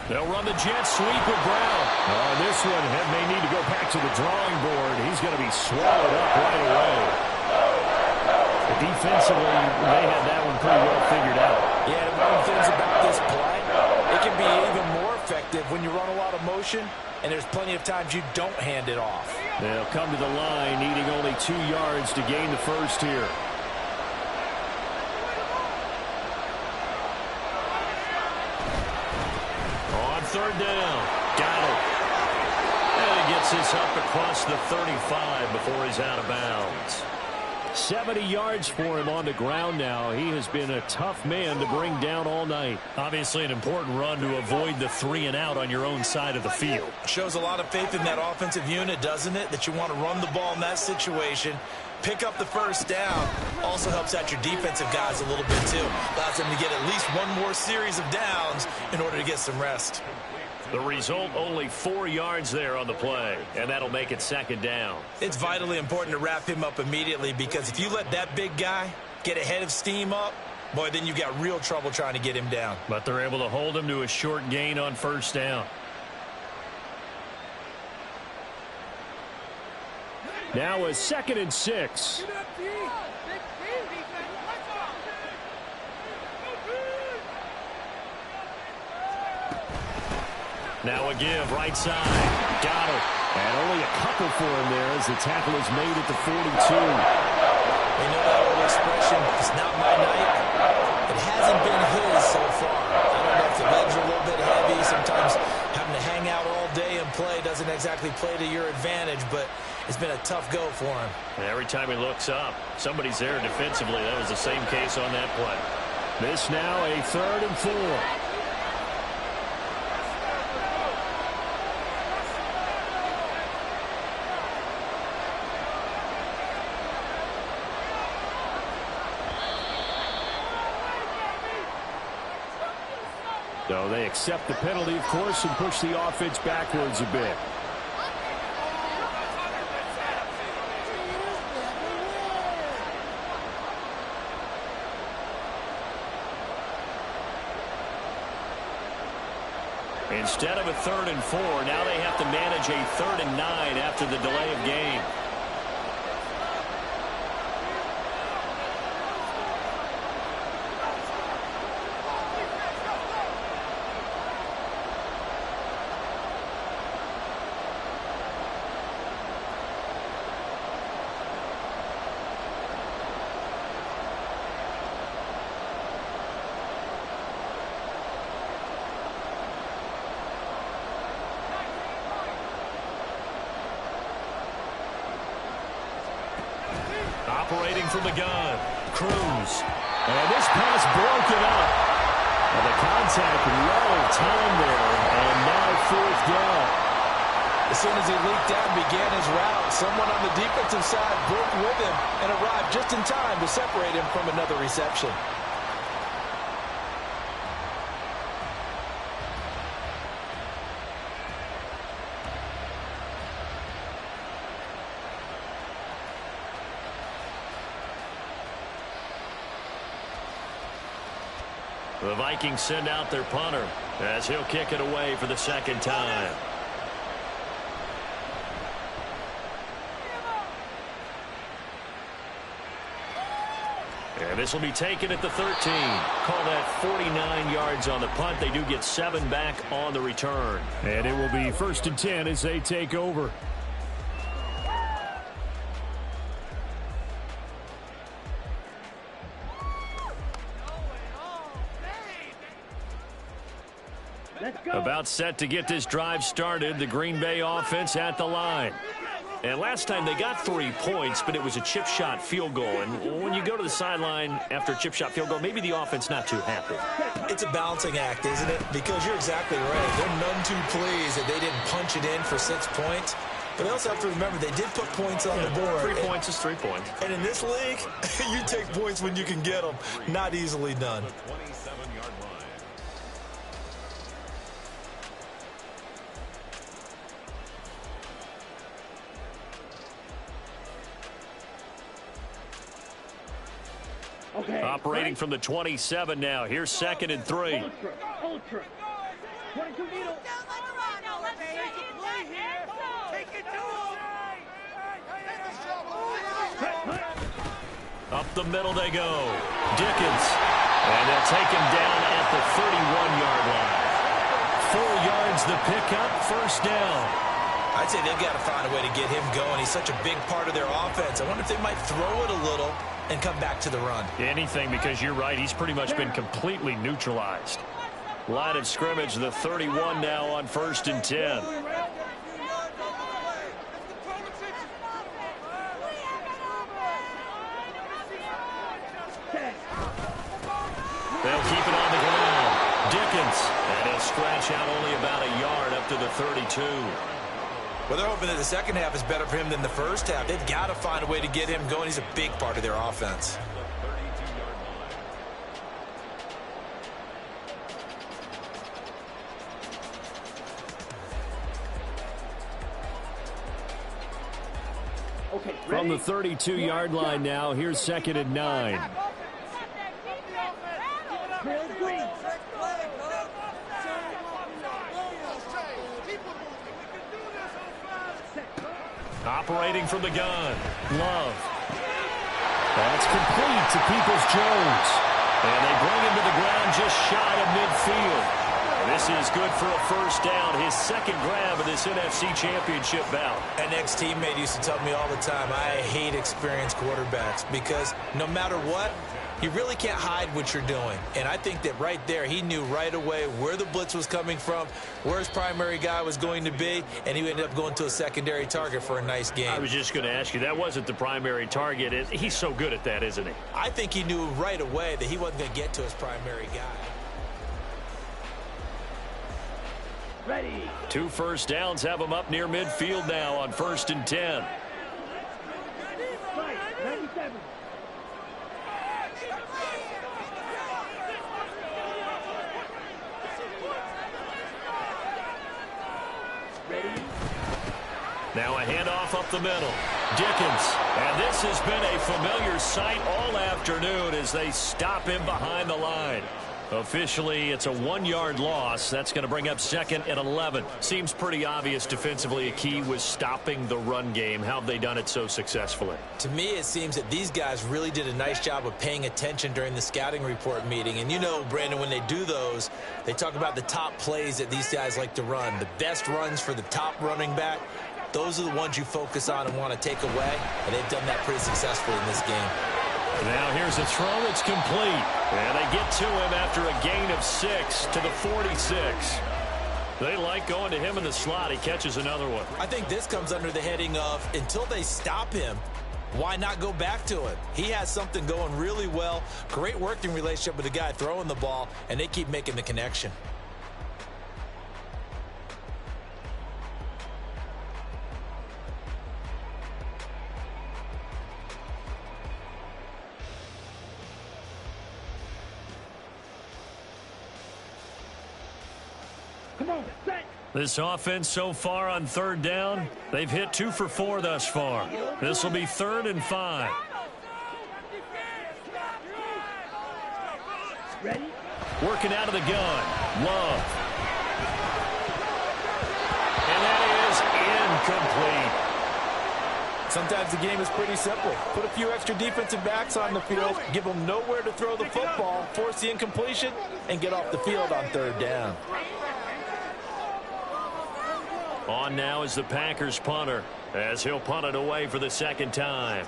They'll run the jet sweep with Brown. This one may need to go back to the drawing board. He's going to be swallowed up right away. Defensively, they had that one pretty well figured out.
Yeah, one of the things about this play, it can be even more effective when you run a lot of motion, and there's plenty of times you don't hand it off.
They'll come to the line, needing only 2 yards to gain the first here.
Third down. Got it. And he gets this up across the 35 before he's out of bounds.
70 yards for him on the ground now. He has been a tough man to bring down all night.
Obviously an important run to avoid the 3 and out on your own side of the field.
Shows a lot of faith in that offensive unit, doesn't it? That you want to run the ball in that situation. Pick up the first down. Also helps out your defensive guys a little bit too. Allows them to get at least one more series of downs in order to get some rest.
The result, only 4 yards there on the play, and that'll make it second down.
It's vitally important to wrap him up immediately because if you let that big guy get ahead of steam up, boy, then you've got real trouble trying to get him down.
But they're able to hold him to a short gain on first down.
Now a 2nd and 6.
Now a give, right side. Got it.
And only a couple for him there as the tackle is made at the 42.
You know that old expression, it's not my night. It hasn't been his so far. I don't know if the legs are a little bit heavy. Sometimes having to hang out all day and play doesn't exactly play to your advantage, but it's been a tough go for him.
And every time he looks up, somebody's there defensively. That was the same case on that play.
This now a 3rd and 4. So they accept the penalty, of course, and push the offense backwards a bit.
Instead of a 3rd and 4, now they have to manage a 3rd and 9 after the delay of game. Operating from the gun, Cruz.
And this pass broken up. And the contact well timed there, and now 4th down.
As soon as he leaked out and began his route, someone on the defensive side broke with him and arrived just in time to separate him from another reception.
The Vikings send out their punter as he'll kick it away for the 2nd time. And this will be taken at the 13. Call that 49 yards on the punt. They do get 7 back on the return.
And it will be 1st and 10 as they take over. About set to get this drive started. The Green Bay offense at the line. And last time they got 3 points, but it was a chip shot field goal. And when you go to the sideline after a chip shot field goal, maybe the offense not too happy.
It's a balancing act, isn't it? Because you're exactly right. They're none too pleased that they didn't punch it in for 6 points. But they also have to remember they did put points on the board.
3 points is 3 points.
And in this league, you take points when you can get them. Not easily done.
Okay, operating from the 27 now. Here's 2nd and 3.
Ultra. 22 needle. Take it to him.
Up the middle they go. Dickens. And they'll take him down at the 31-yard line. 4 yards the pickup, 1st down.
I'd say they've got to find a way to get him going. He's such a big part of their offense. I wonder if they might throw it a little and come back to the run.
Anything, because you're right. He's pretty much been completely neutralized. Line of scrimmage, the 31 now on 1st and 10. They'll keep it on the ground. Dickens. And he'll scratch out only about a yard up to the 32.
Well, they're hoping that the second half is better for him than the first half. They've got to find a way to get him going. He's a big part of their offense.
Okay,
from the 32-yard line now, here's 2nd and 9. Operating from the gun. Love. That's complete to Peoples-Jones. And they bring him to the ground just shy of midfield. This is good for a 1st down. His 2nd grab of this NFC Championship bout.
An ex-teammate used to tell me all the time, I hate experienced quarterbacks because no matter what, you really can't hide what you're doing. And I think that right there, he knew right away where the blitz was coming from, where his primary guy was going to be, and he ended up going to a secondary target for a nice game.
I was just going to ask you, that wasn't the primary target. He's so good at that, isn't he?
I think he knew right away that he wasn't going to get to his primary guy.
Ready.
2 1st downs have him up near midfield now on 1st and 10.
Right, 97.
Now a handoff up the middle. Dickens. And this has been a familiar sight all afternoon as they stop him behind the line. Officially, it's a 1-yard loss. That's going to bring up 2nd and 11. Seems pretty obvious defensively. A key was stopping the run game. How have they done it so successfully?
To me, it seems that these guys really did a nice job of paying attention during the scouting report meeting. And you know, Brandon, when they do those, they talk about the top plays that these guys like to run. The best runs for the top running back. Those are the ones you focus on and want to take away. And they've done that pretty successfully in this game.
Now here's a throw. It's complete. And they get to him after a gain of 6 to the 46. They like going to him in the slot. He catches another one.
I think this comes under the heading of until they stop him, why not go back to him? He has something going really well. Great working relationship with the guy throwing the ball, and they keep making the connection.
Come on, set.
This offense so far on 3rd down, they've hit 2 for 4 thus far. This will be 3rd and 5.
Ready?
Working out of the gun. Love. And that is incomplete.
Sometimes the game is pretty simple. Put a few extra defensive backs on the field, give them nowhere to throw the football, force the incompletion, and get off the field on 3rd down.
On now is the Packers punter, as he'll punt it away for the 2nd time.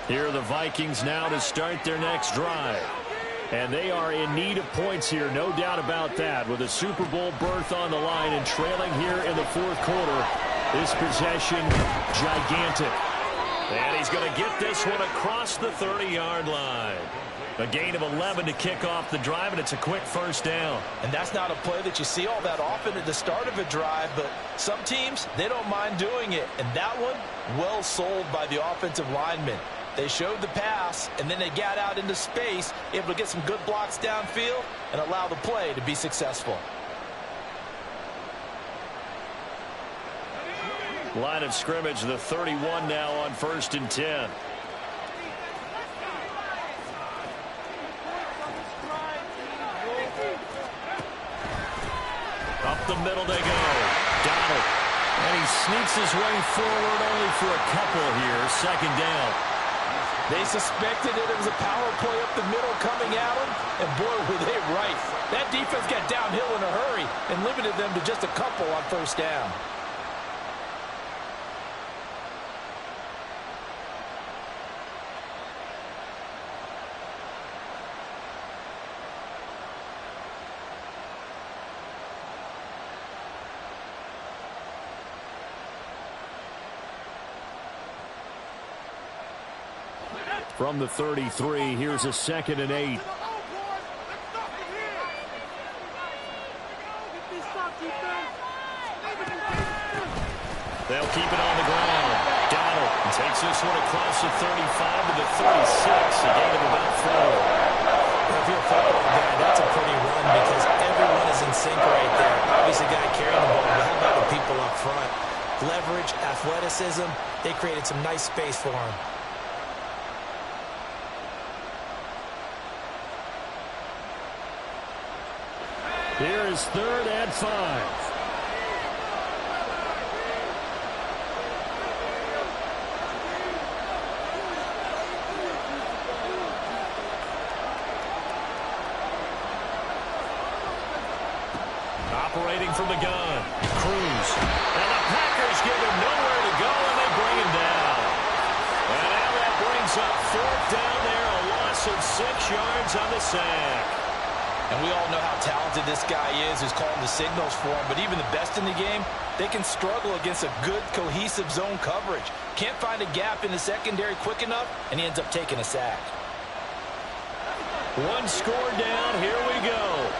Here are the Vikings now to start their next drive. And they are in need of points here, no doubt about that. With a Super Bowl berth on the line and trailing here in the fourth quarter, this possession gigantic. And he's going to get this one across the 30-yard line. A gain of 11 to kick off the drive, and it's a quick first down.
And that's not a play that you see all that often at the start of a drive, but some teams, they don't mind doing it. And that one, well sold by the offensive lineman. They showed the pass, and then they got out into space, able to get some good blocks downfield and allow the play to be successful.
Line of scrimmage, the 31 now on 1st and 10. Up the middle they go. Donald. And he sneaks his way forward only for a couple here. 2nd down.
They suspected that it was a power play up the middle coming at them, and boy, were they right. That defense got downhill in a hurry and limited them to just a couple on 1st down.
From the 33, here's a 2nd and 8. They'll keep it on the ground. Donald takes this one across the 35 to the 36. A gain of about 4.
If you're a football guy, that's a pretty run because everyone is in sync right there. Obviously, guy carrying the ball, but how about the people up front? Leverage, athleticism, they created some nice space for him.
Here is 3rd and 5. Operating from the gun. Cruz. And the Packers give him nowhere to go, and they bring him down. And now that brings up 4th down there, a loss of 6 yards on the sack.
And we all know how talented this guy is who's calling the signals for him. But even the best in the game, they can struggle against a good, cohesive zone coverage. Can't find a gap in the secondary quick enough, and he ends up taking a sack.
1 score down. Here we go.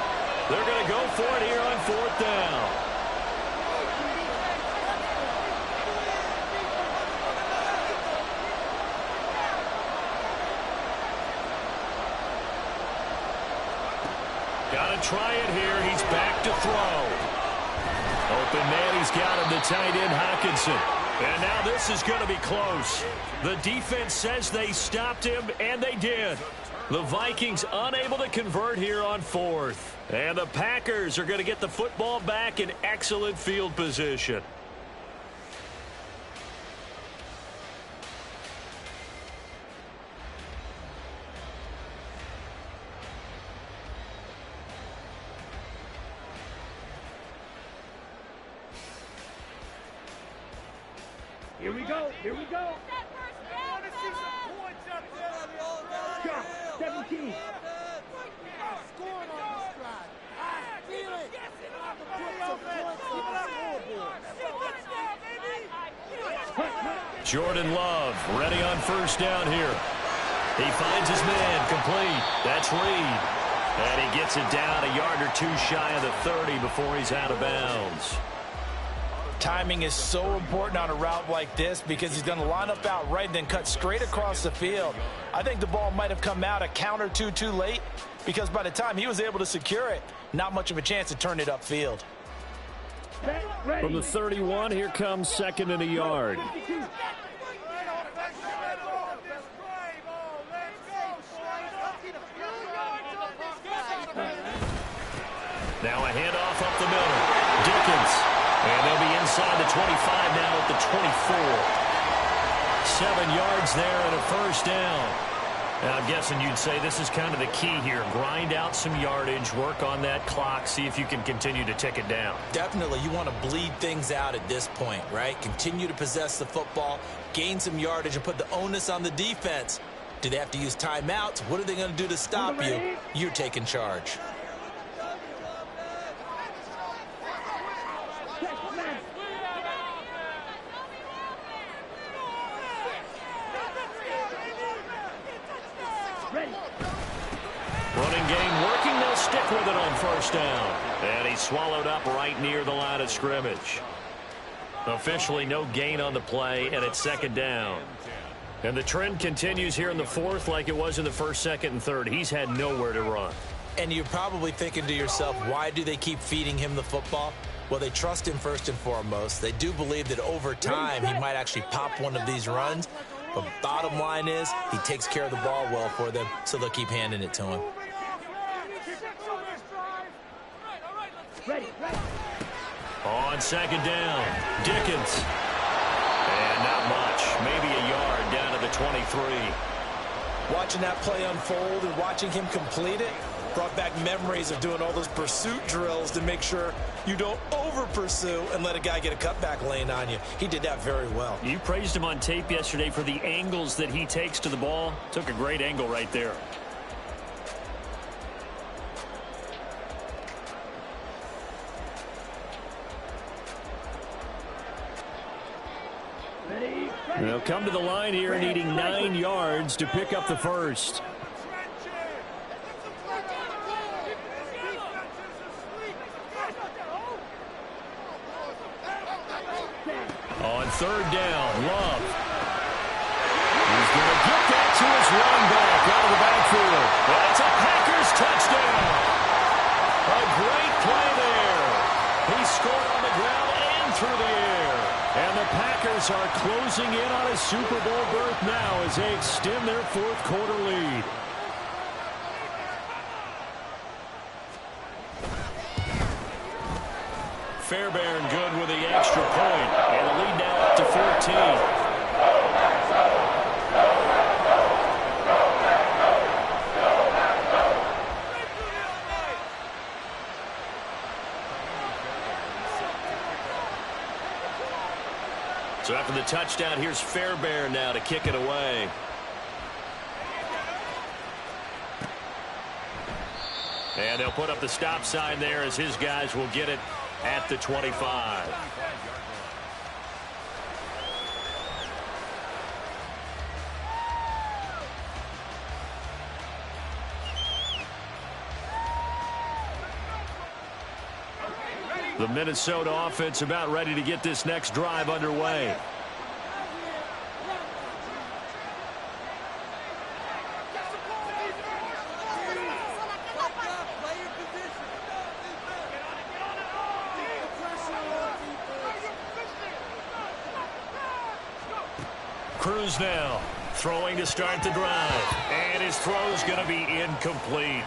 They're going to go for it here on 4th down. Got to try it here. He's back to throw. Open man, he's got him, the tight end, Hockenson. And now this is going to be close. The defense says they stopped him, and they did. The Vikings unable to convert here on 4th. And the Packers are going to get the football back in excellent field position.
Here we go. Here we go. I want to see some points up there. Shot. 17. Scoring on this drive. I feel it.
Jordan Love ready on 1st down here. He finds his man complete. That's Reed. And he gets it down a yard or 2 shy of the 30 before he's out of bounds.
Timing is so important on a route like this because he's going to line up out right and then cut straight across the field. I think the ball might have come out a count or two too late because by the time he was able to secure it, not much of a chance to turn it upfield.
From the 31, here comes 2nd and a yard. Now a handoff up the middle. Dickens. And they'll be inside the 25 now at the 24. 7 yards there and a 1st down. I'm guessing you'd say this is kind of the key here. Grind out some yardage, work on that clock, see if you can continue to tick it down.
Definitely, you want to bleed things out at this point, right? Continue to possess the football, gain some yardage, and put the onus on the defense. Do they have to use timeouts? What are they going to do to stop you? You're taking charge.
Running game working. They'll stick with it on first down. And he's swallowed up right near the line of scrimmage. Officially no gain on the play, and it's second down. And the trend continues here in the fourth like it was in the first, second, and third. He's had nowhere to run.
And you're probably thinking to yourself, why do they keep feeding him the football? Well, they trust him first and foremost. They do believe that over time he might actually pop one of these runs. But bottom line is he takes care of the ball well for them, so they'll keep handing it to him.
On second down, Dickens. And not much, maybe a yard down to the 23.
Watching that play unfold and watching him complete it brought back memories of doing all those pursuit drills to make sure you don't over-pursue and let a guy get a cutback lane on you. He did that very well.
You praised him on tape yesterday for the angles that he takes to the ball. Took a great angle right there. They'll come to the line here needing 9 yards to pick up the first. On third down, Love. He's going to get that to his running back out of the backfield. That's a Packers touchdown. A great play there. He scored on the ground and through the air. And the Packers are closing in on a Super Bowl berth now as they extend their fourth quarter lead. Fairbairn good with the extra point. And the lead now up to 14. So after the touchdown, here's Fairbairn now to kick it away. And they'll put up the stop sign there as his guys will get it at the 25. The Minnesota offense about ready to get this next drive underway. Cruz now throwing to start the drive. And his throw's going to be incomplete.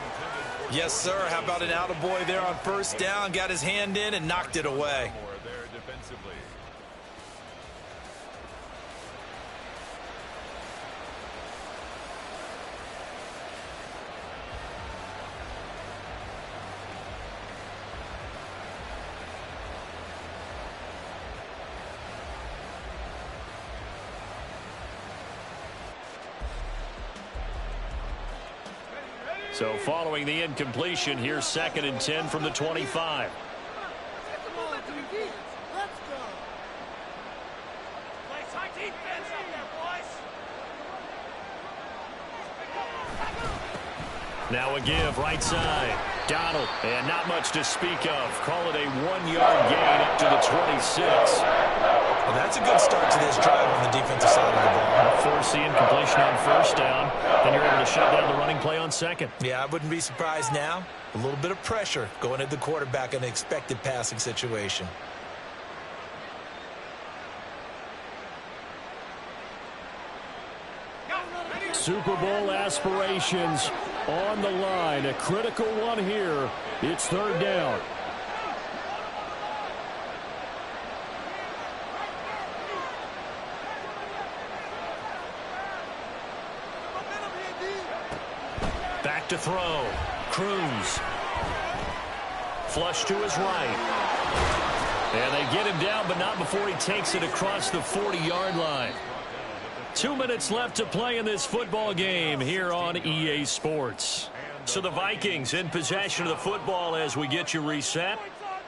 Yes, sir. How about an attaboy there on first down? Got his hand in and knocked it away.
So following the incompletion, here's 2nd and 10 from the 25. Now a give right side. Donald, and not much to speak of. Call it a 1-yard gain up to the 26.
Well, that's a good start to this drive on the defensive side of the ball.
Force the incompletion on first down. Then you're able to shut down the running play on second.
Yeah, I wouldn't be surprised now. A little bit of pressure going at the quarterback in an expected passing situation.
Super Bowl aspirations on the line. A critical one here. It's third down.
Back to throw. Cruz. Flush to his right. And they get him down, but not before he takes it across the 40-yard line. 2 minutes left to play in this football game here on EA Sports. So the Vikings in possession of the football as we get you reset.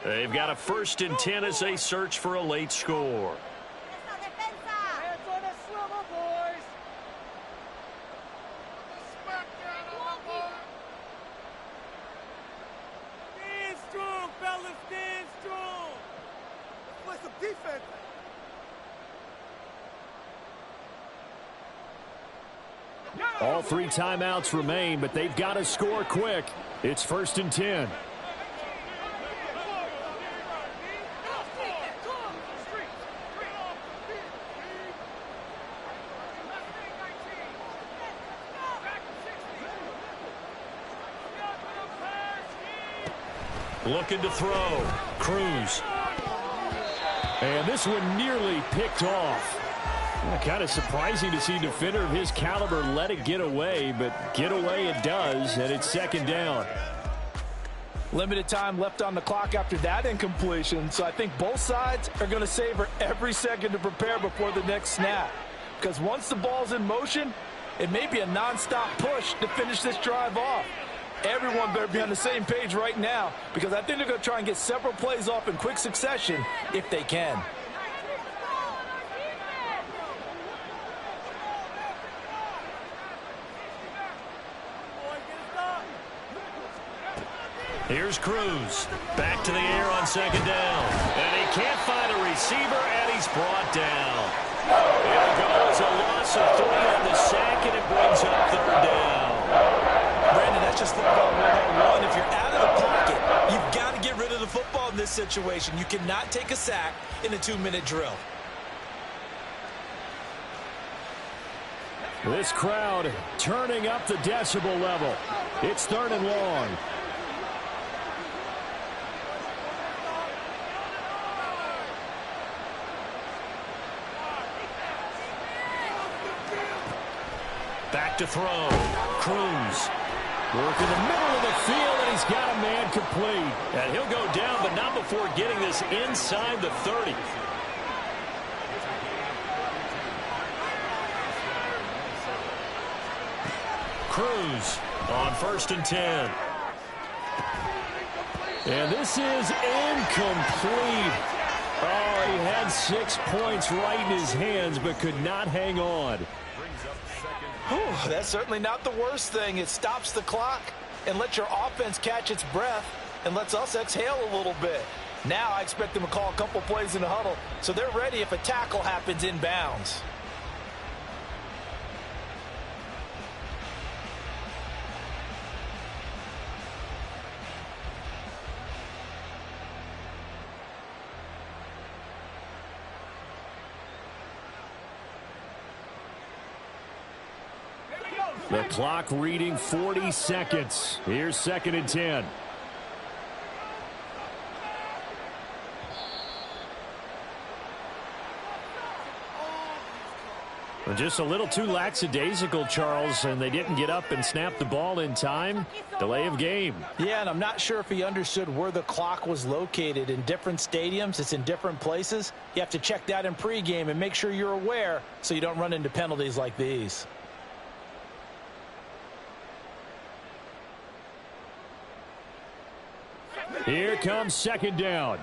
They've got a 1st and 10 as they search for a late score.
Hands on the swivel, boys. Stand strong, fellas. Stand strong. Let's play some defense.
All 3 timeouts remain, but they've got to score quick. It's 1st and 10.
Looking to throw. Cruz.
And this one nearly picked off. Kind of surprising to see a defender of his caliber let it get away, but get away it does, and it's 2nd down.
Limited time left on the clock after that incompletion, so I think both sides are going to savor every second to prepare before the next snap. Because once the ball's in motion, it may be a nonstop push to finish this drive off. Everyone better be on the same page right now, because I think they're going to try and get several plays off in quick succession if they can.
Here's Cruz. Back to the air on 2nd down. And he can't find a receiver, and he's brought down. It goes a loss of 3 on the sack, and it brings up 3rd down.
Brandon, that's just football 101. If you're out of the pocket, you've got to get rid of the football in this situation. You cannot take a sack in a 2-minute drill.
This crowd turning up the decibel level. It's 3rd and long.
Back to throw. Cruz.
Work in the middle of the field, and he's got a man complete.
And he'll go down, but not before getting this inside the 30. Cruz on 1st and 10.
And this is incomplete. Oh, he had 6 points right in his hands, but could not hang on.
Whew, that's certainly not the worst thing. It stops the clock and lets your offense catch its breath and lets us exhale a little bit. Now I expect them to call a couple plays in the huddle so they're ready if a tackle happens inbounds.
The clock reading 40 seconds. Here's 2nd and 10. Just a little too lackadaisical, Charles, and they didn't get up and snap the ball in time. Delay of game.
Yeah, and I'm not sure if he understood where the clock was located. In different stadiums, it's in different places. You have to check that in pregame and make sure you're aware so you don't run into penalties like these.
Here comes 2nd down.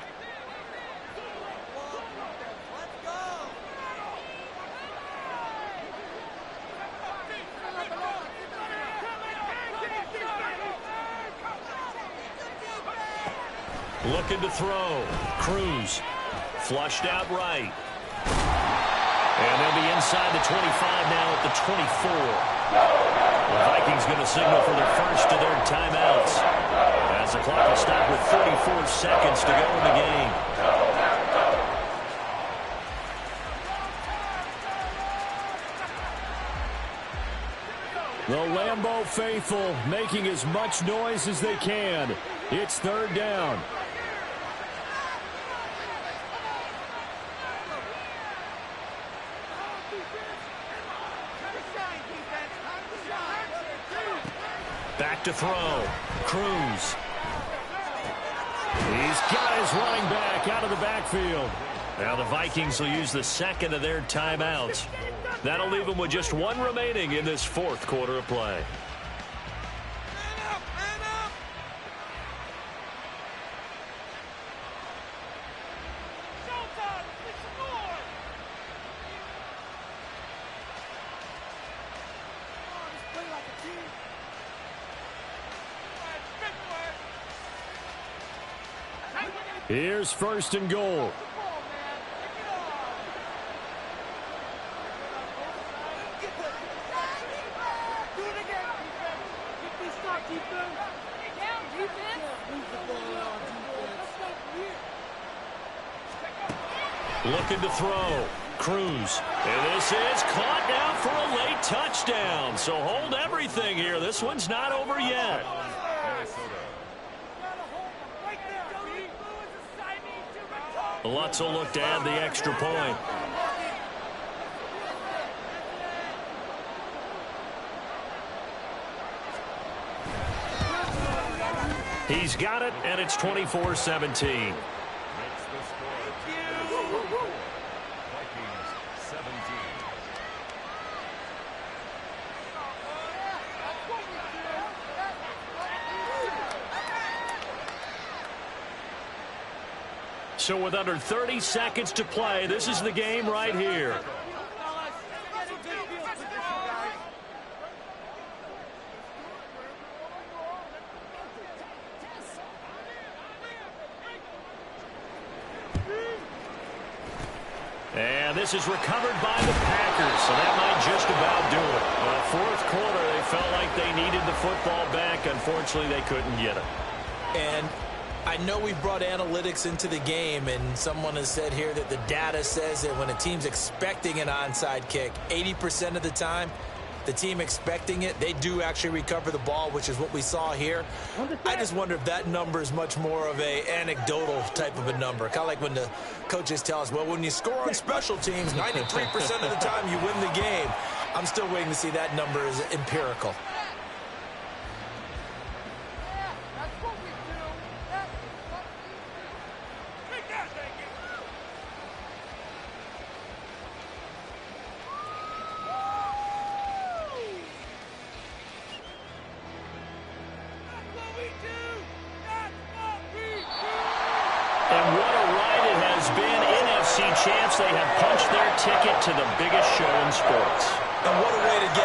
Looking to throw. Cruz. Flushed out right. And they'll be inside the 25 now at the 24. The Vikings going to signal for their first of their timeouts, as the clock will stop with 34 seconds to go in the game.
The Lambeau faithful making as much noise as they can. It's 3rd down.
Back to throw. Cruz.
He's got his running back out of the backfield.
Now the Vikings will use the second of their timeouts. That'll leave them with just one remaining in this fourth quarter of play.
Here's first and goal.
Looking to throw. Cruz. And this is caught now for a late touchdown. So hold everything here. This one's not over yet. Lutz will look to add the extra point. He's got it, and it's 24-17. So with under 30 seconds to play, this is the game right here. And this is recovered by the Packers, so that might just about do it. Fourth quarter, they felt like they needed the football back. Unfortunately, they couldn't get it.
And I know we brought analytics into the game, and someone has said here that the data says that when a team's expecting an onside kick, 80% of the time, the team expecting it, they do actually recover the ball, which is what we saw here. I just wonder if that number is much more of a anecdotal type of a number. Kind of like when the coaches tell us, well, when you score on special teams, 93% of the time you win the game. I'm still waiting to see that number is empirical.
Champs, they have punched their ticket to the biggest show in sports.
And what a way to get